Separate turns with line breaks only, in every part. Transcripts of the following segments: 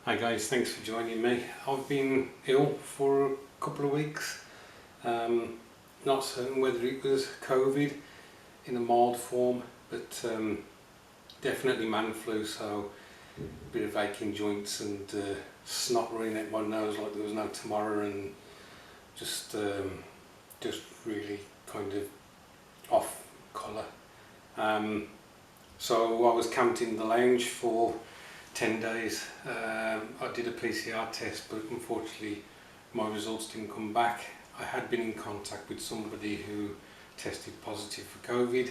Hi guys, thanks for joining me. I've been ill for a couple of weeks. Not certain whether it was COVID in a mild form, but definitely man flu, so a bit of aching joints and snot running out my nose like there was no tomorrow, and just really kind of off colour. So I was camped in the lounge for 10 days. I did a PCR test, but unfortunately my results didn't come back. I had been in contact with somebody who tested positive for COVID,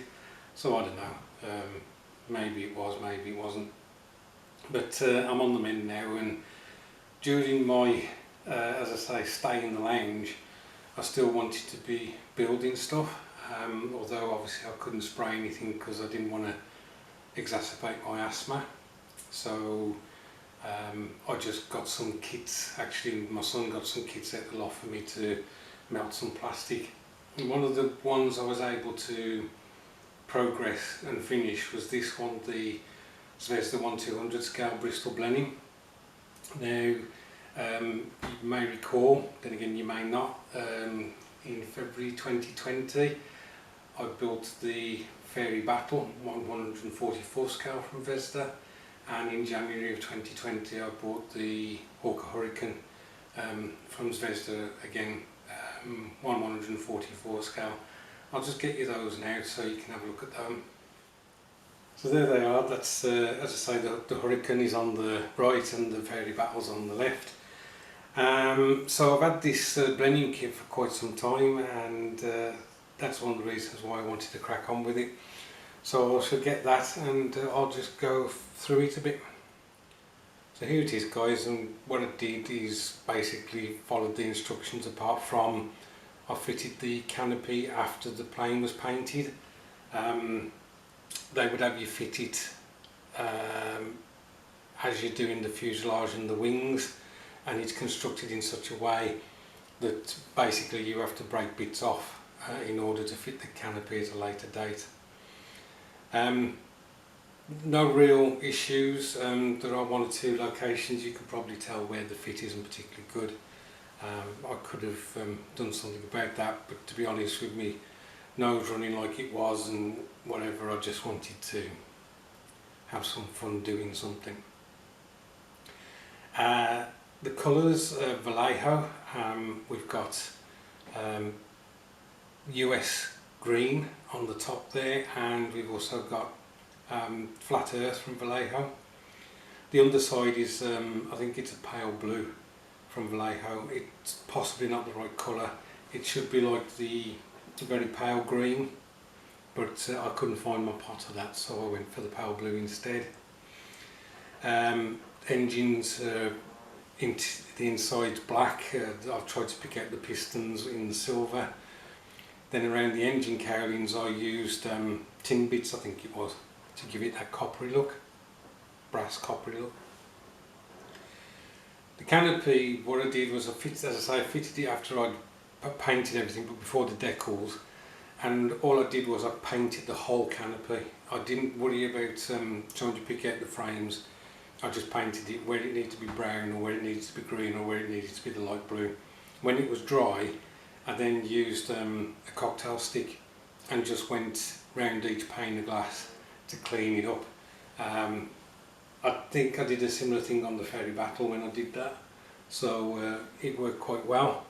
so I don't know, maybe it was, maybe it wasn't, but I'm on the mend now. And during my as I say, stay in the lounge, I still wanted to be building stuff, although obviously I couldn't spray anything because I didn't want to exacerbate my asthma. So I just got some kits. Actually, my son got some kits out the loft for me to melt some plastic. And one of the ones I was able to progress and finish was this one, the Zvezda 1/200 scale Bristol Blenheim. Now, you may recall, then again you may not, in February 2020 I built the Fairy Battle 1/144 scale from Zvezda, and in January of 2020 I bought the Hurricane from Zvezda, again 1/144 scale. I'll just get you those now so you can have a look at them. So there they are. That's as I say, the Hurricane is on the right and the Fairy Battle's on the left. So I've had this Blenheim kit for quite some time, and that's one of the reasons why I wanted to crack on with it. So I shall get that, and I'll just go through it a bit. So here it is, guys, and what I did is basically followed the instructions, apart from I fitted the canopy after the plane was painted. They would have you fit it as you're doing the fuselage and the wings, and it's constructed in such a way that basically you have to break bits off in order to fit the canopy at a later date. No real issues. There are one or two locations you can probably tell where the fit isn't particularly good. I could have done something about that, but to be honest with me, nose running like it was and whatever, I just wanted to have some fun doing something. The colours, Vallejo, we've got US green on the top there, and we've also got Flat Earth from Vallejo. The underside is, I think it's a pale blue from Vallejo. It's possibly not the right colour. It should be like the very pale green, but I couldn't find my pot of that, so I went for the pale blue instead. Engines, the inside's black. I've tried to pick out the pistons in the silver. Then around the engine cowlings I used tin bits, I think it was, to give it that coppery look, brass coppery look. The canopy, what I did was I fitted it after I'd painted everything, but before the decals, and all I did was I painted the whole canopy. I didn't worry about trying to pick out the frames. I just painted it where it needed to be brown, or where it needed to be green, or where it needed to be the light blue. When it was dry, I then used a cocktail stick and just went round each pane of glass to clean it up. I think I did a similar thing on the Fairy Battle when I did that, so it worked quite well.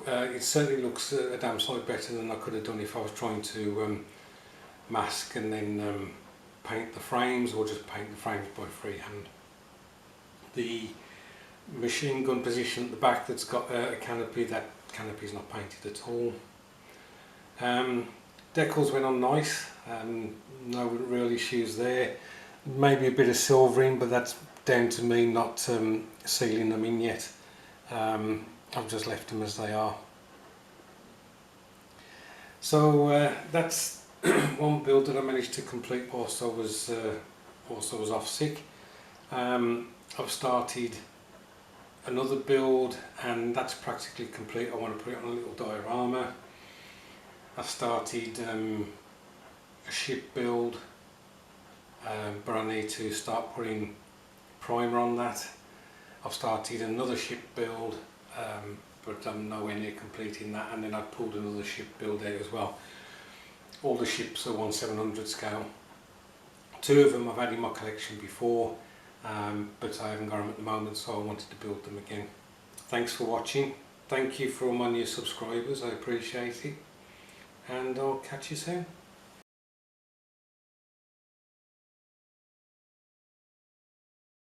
It certainly looks a damn sight better than I could have done if I was trying to mask and then paint the frames, or just paint the frames by freehand. The machine gun position at the back that's got a canopy, that canopy is not painted at all. Decals went on nice, no real issues there. Maybe a bit of silvering, but that's down to me not sealing them in yet. I've just left them as they are. So that's one build that I managed to complete whilst I was off sick. I've started another build, and that's practically complete. I want to put it on a little diorama. I started a ship build, but I need to start putting primer on that. I've started another ship build, but I'm nowhere near completing that, and then I've pulled another ship build out as well. All the ships are 1/700 scale. 2 of them I've had in my collection before, but I haven't got them at the moment, so I wanted to build them again. Thanks for watching. Thank you for all my new subscribers, I appreciate it, and I'll catch you soon.